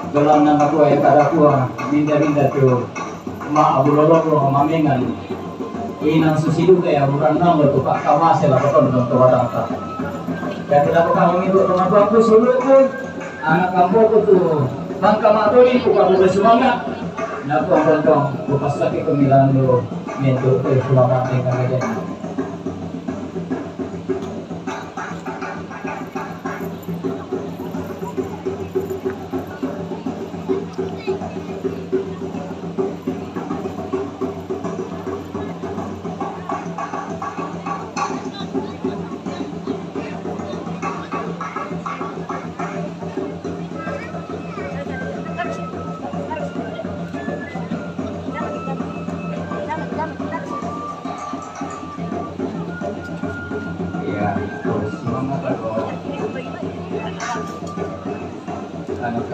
Galang nang ako ay kada ko minda-minda to maabulolo ko mamingan. Inang susidu kaya bukan nang to kakawase la beton dong to wadata. Kaya tidak ko kami itu teman aku sulu pun anak kampung ko tu bangka matoli ko kamu bersemangat. Naku ang tong bukas lagi ke Milano mento to selamat ning kagayan. Ya, terus semangat kalau anak-anak